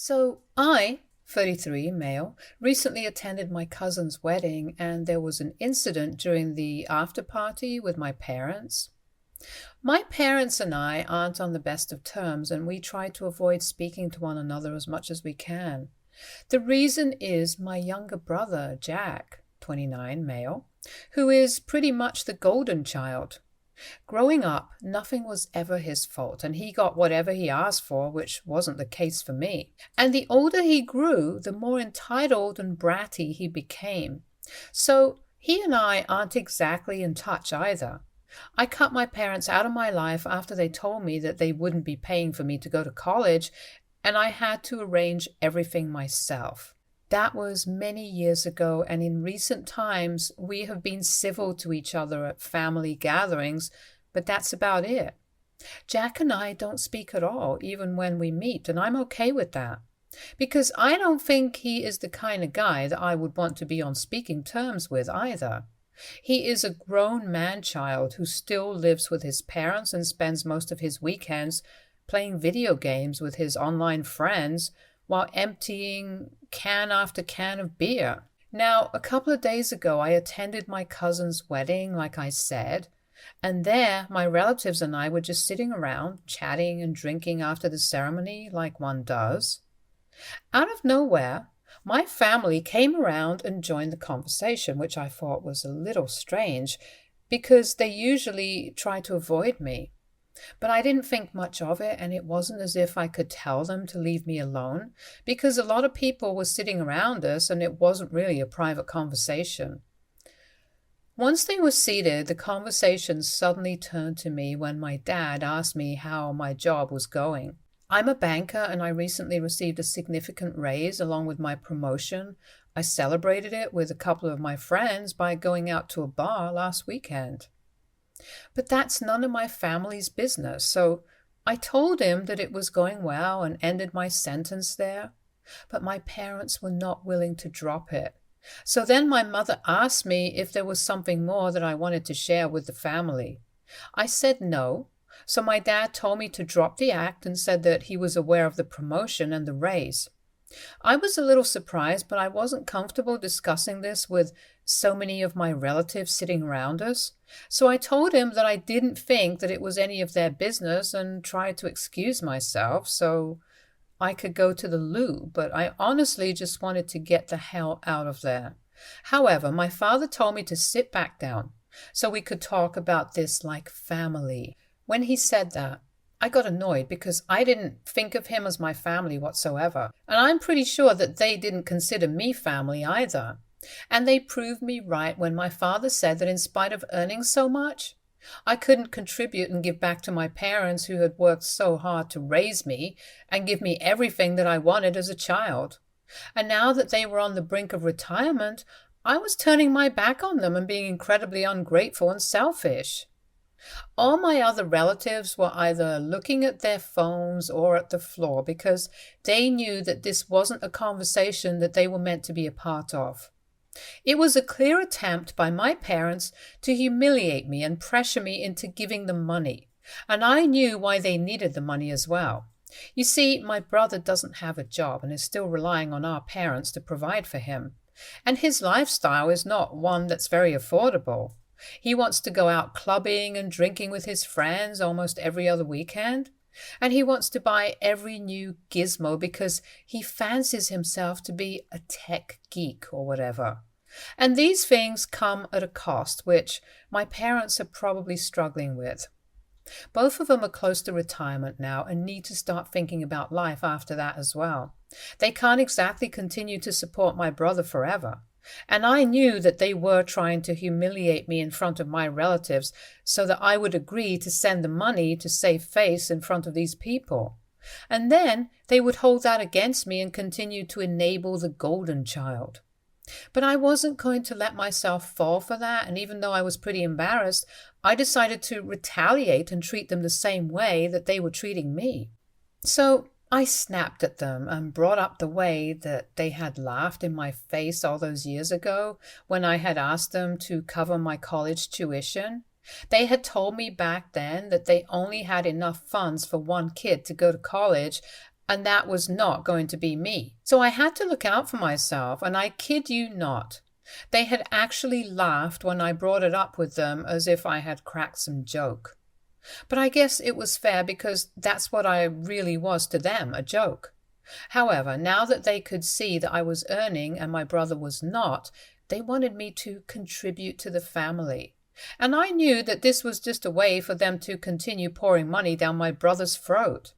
So I, 33, male, recently attended my cousin's wedding and there was an incident during the after party with my parents. My parents and I aren't on the best of terms and we try to avoid speaking to one another as much as we can. The reason is my younger brother, Jack, 29, male, who is pretty much the golden child. Growing up, nothing was ever his fault, and he got whatever he asked for, which wasn't the case for me. And the older he grew, the more entitled and bratty he became. So he and I aren't exactly in touch either. I cut my parents out of my life after they told me that they wouldn't be paying for me to go to college, and I had to arrange everything myself. That was many years ago, and in recent times we have been civil to each other at family gatherings, but that's about it. Jack and I don't speak at all, even when we meet, and I'm okay with that. Because I don't think he is the kind of guy that I would want to be on speaking terms with either. He is a grown man-child who still lives with his parents and spends most of his weekends playing video games with his online friends while emptying can after can of beer. Now, a couple of days ago, I attended my cousin's wedding, like I said, and there my relatives and I were just sitting around, chatting and drinking after the ceremony, like one does. Out of nowhere, my family came around and joined the conversation, which I thought was a little strange, because they usually try to avoid me. But I didn't think much of it, and it wasn't as if I could tell them to leave me alone, because a lot of people were sitting around us and it wasn't really a private conversation. Once they were seated, the conversation suddenly turned to me when my dad asked me how my job was going. I'm a banker and I recently received a significant raise along with my promotion. I celebrated it with a couple of my friends by going out to a bar last weekend. But that's none of my family's business, so I told him that it was going well and ended my sentence there. But my parents were not willing to drop it. So then my mother asked me if there was something more that I wanted to share with the family. I said no, so my dad told me to drop the act and said that he was aware of the promotion and the raise. I was a little surprised, but I wasn't comfortable discussing this with so many of my relatives sitting around us. So I told him that I didn't think that it was any of their business and tried to excuse myself so I could go to the loo, but I honestly just wanted to get the hell out of there. However, my father told me to sit back down so we could talk about this like family. When he said that, I got annoyed because I didn't think of him as my family whatsoever, and I'm pretty sure that they didn't consider me family either. And they proved me right when my father said that in spite of earning so much, I couldn't contribute and give back to my parents who had worked so hard to raise me and give me everything that I wanted as a child. And now that they were on the brink of retirement, I was turning my back on them and being incredibly ungrateful and selfish. All my other relatives were either looking at their phones or at the floor because they knew that this wasn't a conversation that they were meant to be a part of. It was a clear attempt by my parents to humiliate me and pressure me into giving them money, and I knew why they needed the money as well. You see, my brother doesn't have a job and is still relying on our parents to provide for him, and his lifestyle is not one that's very affordable. He wants to go out clubbing and drinking with his friends almost every other weekend. And he wants to buy every new gizmo because he fancies himself to be a tech geek or whatever. And these things come at a cost, which my parents are probably struggling with. Both of them are close to retirement now and need to start thinking about life after that as well. They can't exactly continue to support my brother forever. And I knew that they were trying to humiliate me in front of my relatives so that I would agree to send the money to save face in front of these people. And then they would hold that against me and continue to enable the golden child. But I wasn't going to let myself fall for that, and even though I was pretty embarrassed, I decided to retaliate and treat them the same way that they were treating me. So I snapped at them and brought up the way that they had laughed in my face all those years ago when I had asked them to cover my college tuition. They had told me back then that they only had enough funds for one kid to go to college, And that was not going to be me. So I had to look out for myself, and I kid you not. They had actually laughed when I brought it up with them as if I had cracked some joke. But I guess it was fair because that's what I really was to them, a joke. However, now that they could see that I was earning and my brother was not, they wanted me to contribute to the family. And I knew that this was just a way for them to continue pouring money down my brother's throat.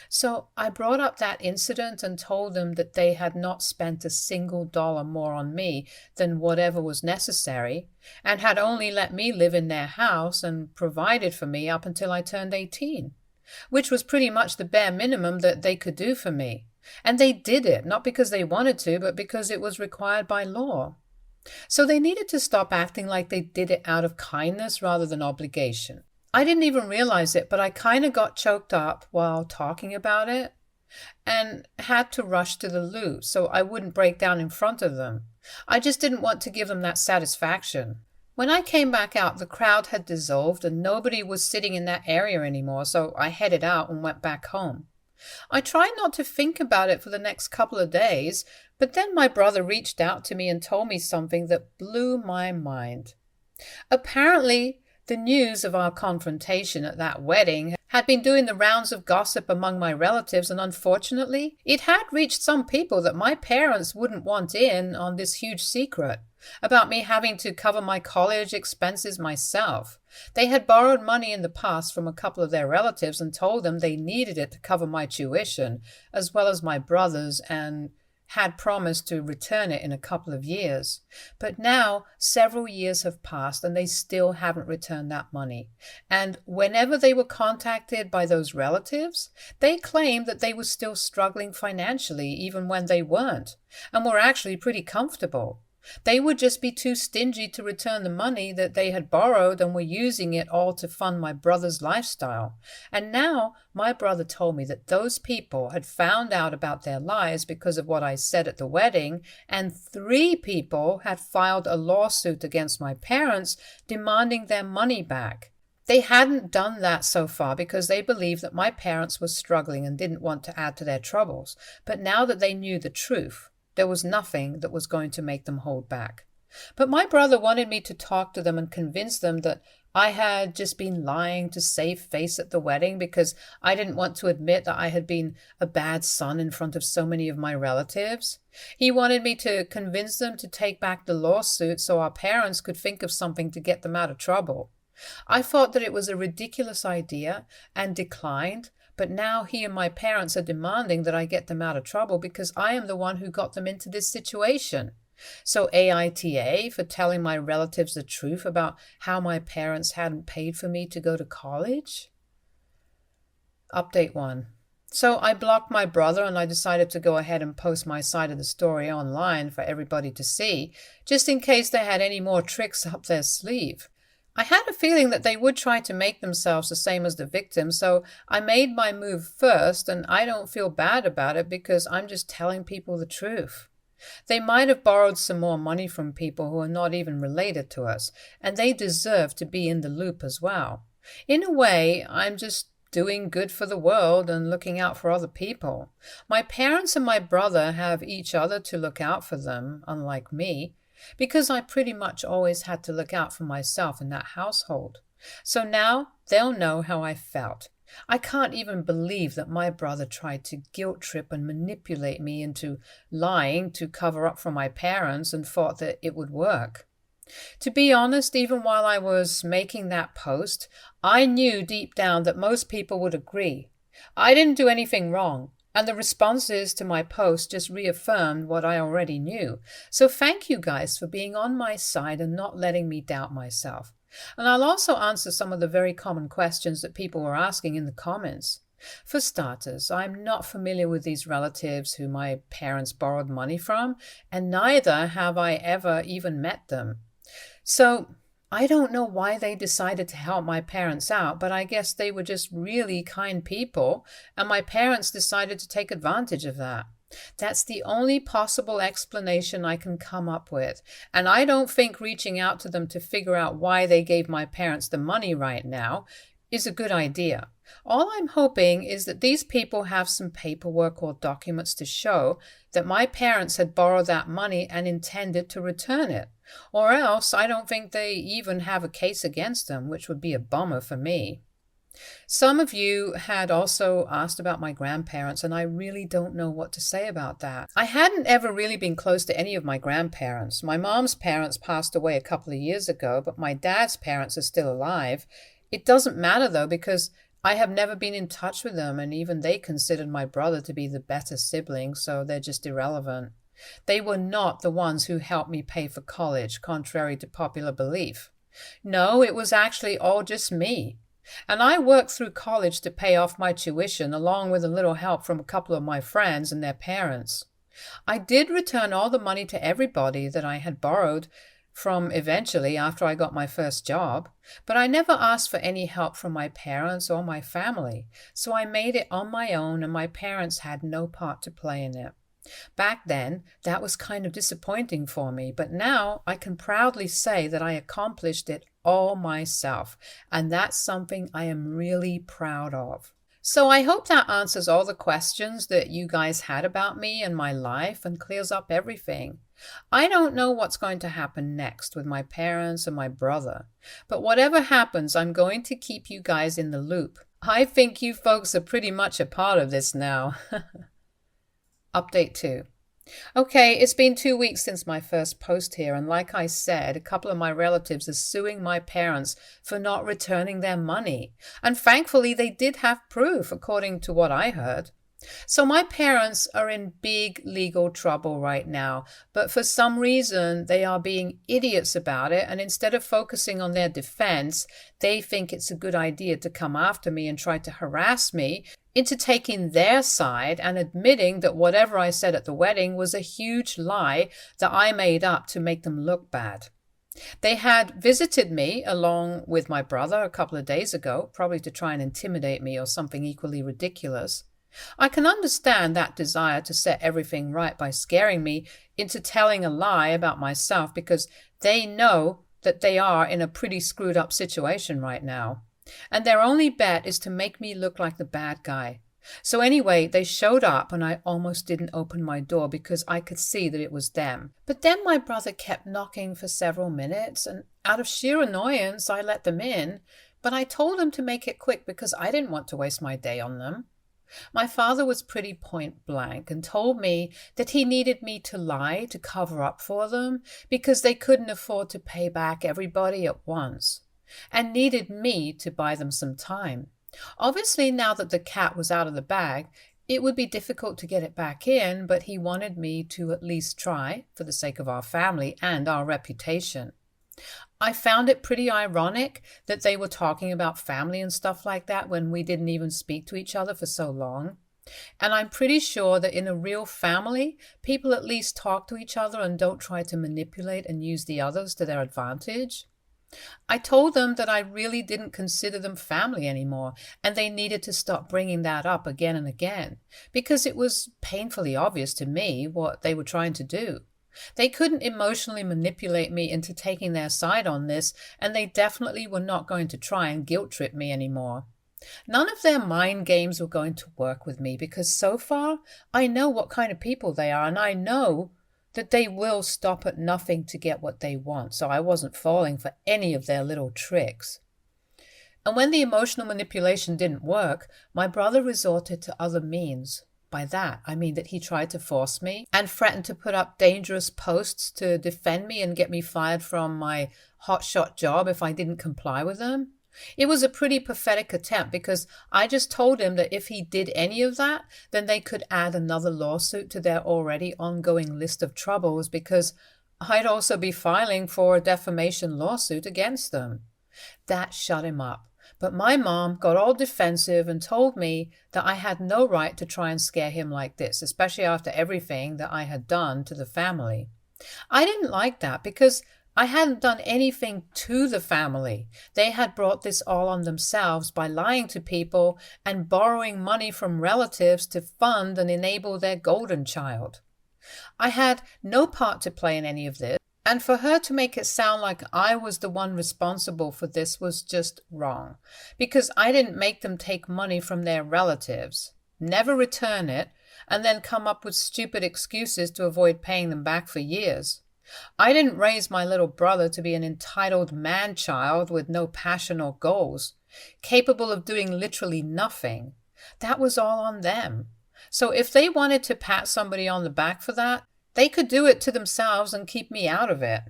So I brought up that incident and told them that they had not spent a single dollar more on me than whatever was necessary, and had only let me live in their house and provided for me up until I turned 18, which was pretty much the bare minimum that they could do for me. And they did it, not because they wanted to, but because it was required by law. So they needed to stop acting like they did it out of kindness rather than obligation. I didn't even realize it, but I kind of got choked up while talking about it and had to rush to the loo so I wouldn't break down in front of them. I just didn't want to give them that satisfaction. When I came back out, the crowd had dissolved and nobody was sitting in that area anymore, so I headed out and went back home. I tried not to think about it for the next couple of days, but then my brother reached out to me and told me something that blew my mind. Apparently, the news of our confrontation at that wedding had been doing the rounds of gossip among my relatives, and unfortunately, it had reached some people that my parents wouldn't want in on this huge secret about me having to cover my college expenses myself. They had borrowed money in the past from a couple of their relatives and told them they needed it to cover my tuition, as well as my brother's, and had promised to return it in a couple of years. But now several years have passed and they still haven't returned that money. And whenever they were contacted by those relatives, they claimed that they were still struggling financially even when they weren't, and were actually pretty comfortable. They would just be too stingy to return the money that they had borrowed and were using it all to fund my brother's lifestyle. And now my brother told me that those people had found out about their lies because of what I said at the wedding, and 3 people had filed a lawsuit against my parents demanding their money back. They hadn't done that so far because they believed that my parents were struggling and didn't want to add to their troubles. But now that they knew the truth, there was nothing that was going to make them hold back. But my brother wanted me to talk to them and convince them that I had just been lying to save face at the wedding because I didn't want to admit that I had been a bad son in front of so many of my relatives. He wanted me to convince them to take back the lawsuit so our parents could think of something to get them out of trouble. I thought that it was a ridiculous idea and declined, but now he and my parents are demanding that I get them out of trouble because I am the one who got them into this situation. So AITA for telling my relatives the truth about how my parents hadn't paid for me to go to college? Update 1. So I blocked my brother and I decided to go ahead and post my side of the story online for everybody to see, just in case they had any more tricks up their sleeve. I had a feeling that they would try to make themselves the same as the victim, so I made my move first, and I don't feel bad about it because I'm just telling people the truth. They might have borrowed some more money from people who are not even related to us, and they deserve to be in the loop as well. In a way, I'm just doing good for the world and looking out for other people. My parents and my brother have each other to look out for them, unlike me, because I pretty much always had to look out for myself in that household. So now they'll know how I felt. I can't even believe that my brother tried to guilt trip and manipulate me into lying to cover up for my parents and thought that it would work. To be honest, even while I was making that post, I knew deep down that most people would agree. I didn't do anything wrong. And the responses to my post just reaffirmed what I already knew. So thank you guys for being on my side and not letting me doubt myself. And I'll also answer some of the very common questions that people were asking in the comments. For starters, I'm not familiar with these relatives who my parents borrowed money from, and neither have I ever even met them. So I don't know why they decided to help my parents out, but I guess they were just really kind people, and my parents decided to take advantage of that. That's the only possible explanation I can come up with, and I don't think reaching out to them to figure out why they gave my parents the money right now is a good idea. All I'm hoping is that these people have some paperwork or documents to show that my parents had borrowed that money and intended to return it. Or else I don't think they even have a case against them, which would be a bummer for me. Some of you had also asked about my grandparents, and I really don't know what to say about that. I hadn't ever really been close to any of my grandparents. My mom's parents passed away a couple of years ago, but my dad's parents are still alive. It doesn't matter though, because I have never been in touch with them, and even they considered my brother to be the better sibling, so they're just irrelevant. They were not the ones who helped me pay for college, contrary to popular belief. No, it was actually all just me. And I worked through college to pay off my tuition, along with a little help from a couple of my friends and their parents. I did return all the money to everybody that I had borrowed from eventually after I got my first job, but I never asked for any help from my parents or my family, so I made it on my own and my parents had no part to play in it. Back then, that was kind of disappointing for me, but now I can proudly say that I accomplished it all myself, and that's something I am really proud of. So I hope that answers all the questions that you guys had about me and my life and clears up everything. I don't know what's going to happen next with my parents and my brother, but whatever happens, I'm going to keep you guys in the loop. I think you folks are pretty much a part of this now. Update 2. Okay, it's been 2 weeks since my first post here, and like I said, a couple of my relatives are suing my parents for not returning their money. And thankfully, they did have proof, according to what I heard. So my parents are in big legal trouble right now, but for some reason they are being idiots about it, and instead of focusing on their defense, they think it's a good idea to come after me and try to harass me into taking their side and admitting that whatever I said at the wedding was a huge lie that I made up to make them look bad. They had visited me along with my brother a couple of days ago, probably to try and intimidate me or something equally ridiculous. I can understand that desire to set everything right by scaring me into telling a lie about myself because they know that they are in a pretty screwed up situation right now. And their only bet is to make me look like the bad guy. So anyway, they showed up and I almost didn't open my door because I could see that it was them. But then my brother kept knocking for several minutes, and out of sheer annoyance, I let them in. But I told them to make it quick because I didn't want to waste my day on them. My father was pretty point blank and told me that he needed me to lie to cover up for them because they couldn't afford to pay back everybody at once, and needed me to buy them some time. Obviously, now that the cat was out of the bag, it would be difficult to get it back in, but he wanted me to at least try for the sake of our family and our reputation. I found it pretty ironic that they were talking about family and stuff like that when we didn't even speak to each other for so long. And I'm pretty sure that in a real family, people at least talk to each other and don't try to manipulate and use the others to their advantage. I told them that I really didn't consider them family anymore, and they needed to stop bringing that up again and again, because it was painfully obvious to me what they were trying to do. They couldn't emotionally manipulate me into taking their side on this, and they definitely were not going to try and guilt trip me anymore. None of their mind games were going to work with me because so far I know what kind of people they are, and I know that they will stop at nothing to get what they want, so I wasn't falling for any of their little tricks. And when the emotional manipulation didn't work, my brother resorted to other means. By that, I mean that he tried to force me and threatened to put up dangerous posts to defend me and get me fired from my hotshot job if I didn't comply with them. It was a pretty pathetic attempt because I just told him that if he did any of that, then they could add another lawsuit to their already ongoing list of troubles because I'd also be filing for a defamation lawsuit against them. That shut him up. But my mom got all defensive and told me that I had no right to try and scare him like this, especially after everything that I had done to the family. I didn't like that because I hadn't done anything to the family. They had brought this all on themselves by lying to people and borrowing money from relatives to fund and enable their golden child. I had no part to play in any of this, And for her to make it sound like I was the one responsible for this was just wrong, because I didn't make them take money from their relatives, never return it, and then come up with stupid excuses to avoid paying them back for years. I didn't raise my little brother to be an entitled man-child with no passion or goals, capable of doing literally nothing. That was all on them. So if they wanted to pat somebody on the back for that, they could do it to themselves and keep me out of it.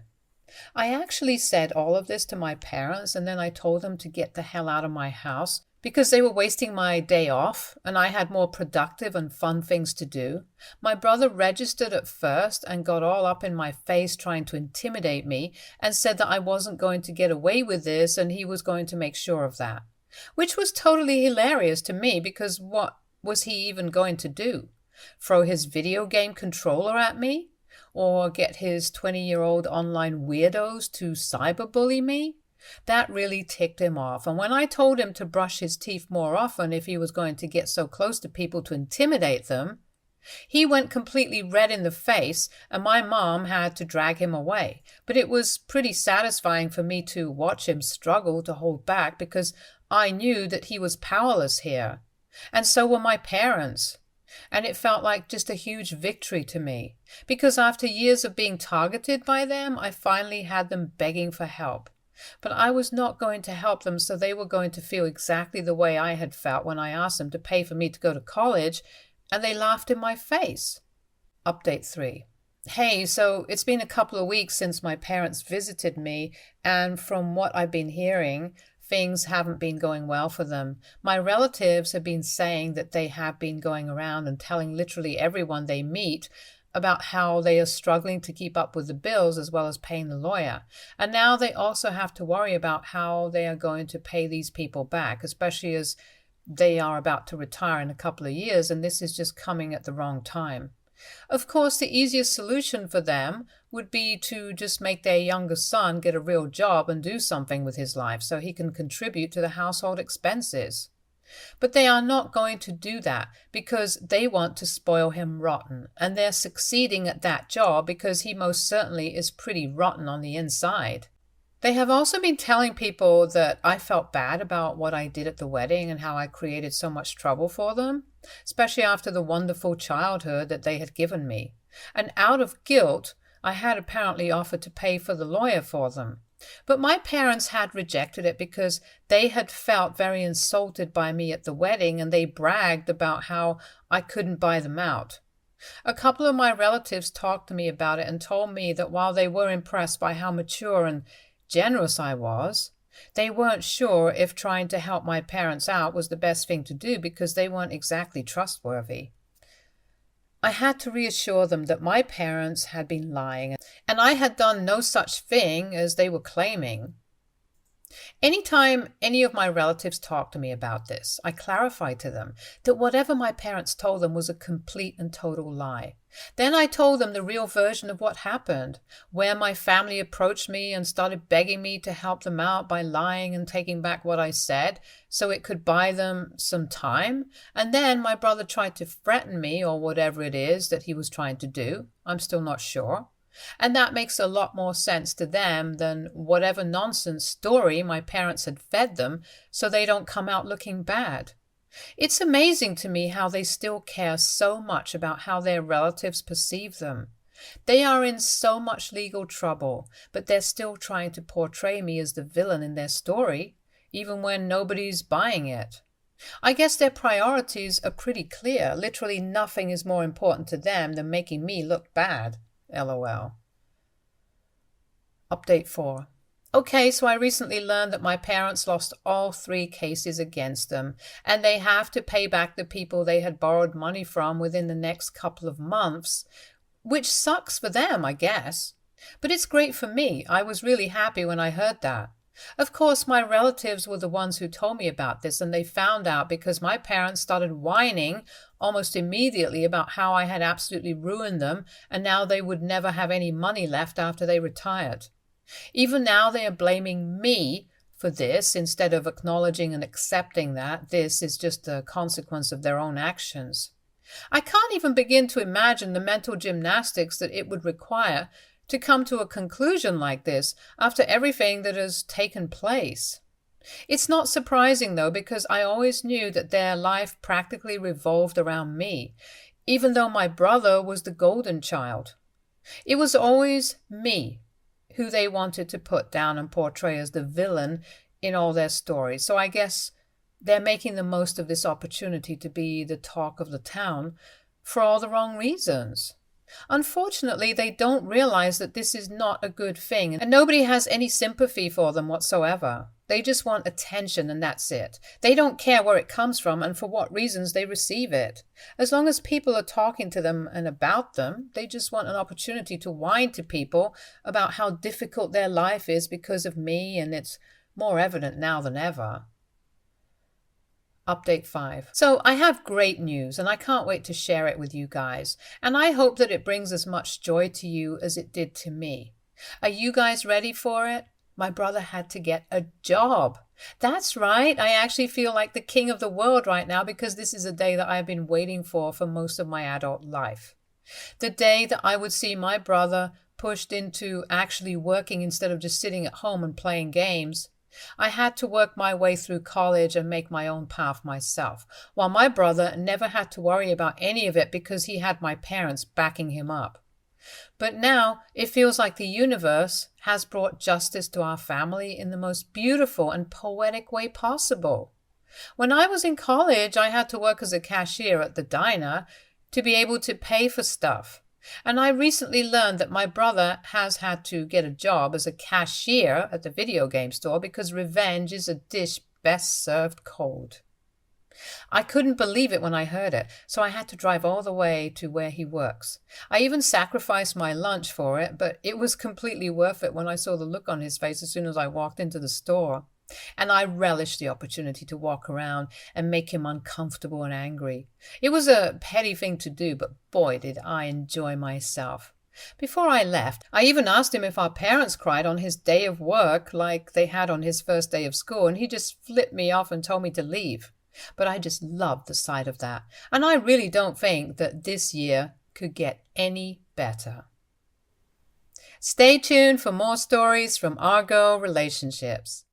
I actually said all of this to my parents, and then I told them to get the hell out of my house because they were wasting my day off and I had more productive and fun things to do. My brother registered at first and got all up in my face trying to intimidate me and said that I wasn't going to get away with this and he was going to make sure of that, which was totally hilarious to me because what was he even going to do? Throw his video game controller at me? Or get his 20-year-old online weirdos to cyberbully me? That really ticked him off. And when I told him to brush his teeth more often if he was going to get so close to people to intimidate them, he went completely red in the face and my mom had to drag him away. But it was pretty satisfying for me to watch him struggle to hold back because I knew that he was powerless here. And so were my parents. And it felt like just a huge victory to me, because after years of being targeted by them, I finally had them begging for help. But I was not going to help them, so they were going to feel exactly the way I had felt when I asked them to pay for me to go to college, and they laughed in my face. Update 3. Hey, so it's been a couple of weeks since my parents visited me, and from what I've been hearing, things haven't been going well for them. My relatives have been saying that they have been going around and telling literally everyone they meet about how they are struggling to keep up with the bills as well as paying the lawyer. And now they also have to worry about how they are going to pay these people back, especially as they are about to retire in a couple of years, and this is just coming at the wrong time. Of course, the easiest solution for them would be to just make their younger son get a real job and do something with his life so he can contribute to the household expenses. But they are not going to do that because they want to spoil him rotten, and they're succeeding at that job because he most certainly is pretty rotten on the inside. They have also been telling people that I felt bad about what I did at the wedding and how I created so much trouble for them, especially after the wonderful childhood that they had given me. And out of guilt, I had apparently offered to pay for the lawyer for them. But my parents had rejected it because they had felt very insulted by me at the wedding, and they bragged about how I couldn't buy them out. A couple of my relatives talked to me about it and told me that while they were impressed by how mature and generous I was, they weren't sure if trying to help my parents out was the best thing to do because they weren't exactly trustworthy. I had to reassure them that my parents had been lying, and I had done no such thing as they were claiming. Anytime any of my relatives talked to me about this, I clarified to them that whatever my parents told them was a complete and total lie. Then I told them the real version of what happened, where my family approached me and started begging me to help them out by lying and taking back what I said so it could buy them some time. And then my brother tried to threaten me or whatever it is that he was trying to do. I'm still not sure. And that makes a lot more sense to them than whatever nonsense story my parents had fed them so they don't come out looking bad. It's amazing to me how they still care so much about how their relatives perceive them. They are in so much legal trouble, but they're still trying to portray me as the villain in their story, even when nobody's buying it. I guess their priorities are pretty clear. Literally nothing is more important to them than making me look bad. LOL. Update 4. Okay, so I recently learned that my parents lost all 3 cases against them, and they have to pay back the people they had borrowed money from within the next couple of months, which sucks for them, I guess. But it's great for me. I was really happy when I heard that. Of course, my relatives were the ones who told me about this, and they found out because my parents started whining almost immediately about how I had absolutely ruined them, and now they would never have any money left after they retired. Even now they are blaming me for this instead of acknowledging and accepting that this is just a consequence of their own actions. I can't even begin to imagine the mental gymnastics that it would require to come to a conclusion like this after everything that has taken place. It's not surprising, though, because I always knew that their life practically revolved around me, even though my brother was the golden child. It was always me who they wanted to put down and portray as the villain in all their stories. So I guess they're making the most of this opportunity to be the talk of the town for all the wrong reasons. Unfortunately, they don't realize that this is not a good thing, and nobody has any sympathy for them whatsoever. They just want attention, and that's it. They don't care where it comes from and for what reasons they receive it. As long as people are talking to them and about them, they just want an opportunity to whine to people about how difficult their life is because of me, and it's more evident now than ever. Update 5. So I have great news, and I can't wait to share it with you guys. And I hope that it brings as much joy to you as it did to me. Are you guys ready for it? My brother had to get a job. That's right. I actually feel like the king of the world right now because this is a day that I've been waiting for most of my adult life. The day that I would see my brother pushed into actually working instead of just sitting at home and playing games. I had to work my way through college and make my own path myself, while my brother never had to worry about any of it because he had my parents backing him up. But now it feels like the universe has brought justice to our family in the most beautiful and poetic way possible. When I was in college, I had to work as a cashier at the diner to be able to pay for stuff. And I recently learned that my brother has had to get a job as a cashier at the video game store because revenge is a dish best served cold. I couldn't believe it when I heard it, so I had to drive all the way to where he works. I even sacrificed my lunch for it, but it was completely worth it when I saw the look on his face as soon as I walked into the store. And I relished the opportunity to walk around and make him uncomfortable and angry. It was a petty thing to do, but boy, did I enjoy myself. Before I left, I even asked him if our parents cried on his day of work like they had on his first day of school, and he just flipped me off and told me to leave. But I just loved the sight of that, and I really don't think that this year could get any better. Stay tuned for more stories from Argo Relationships.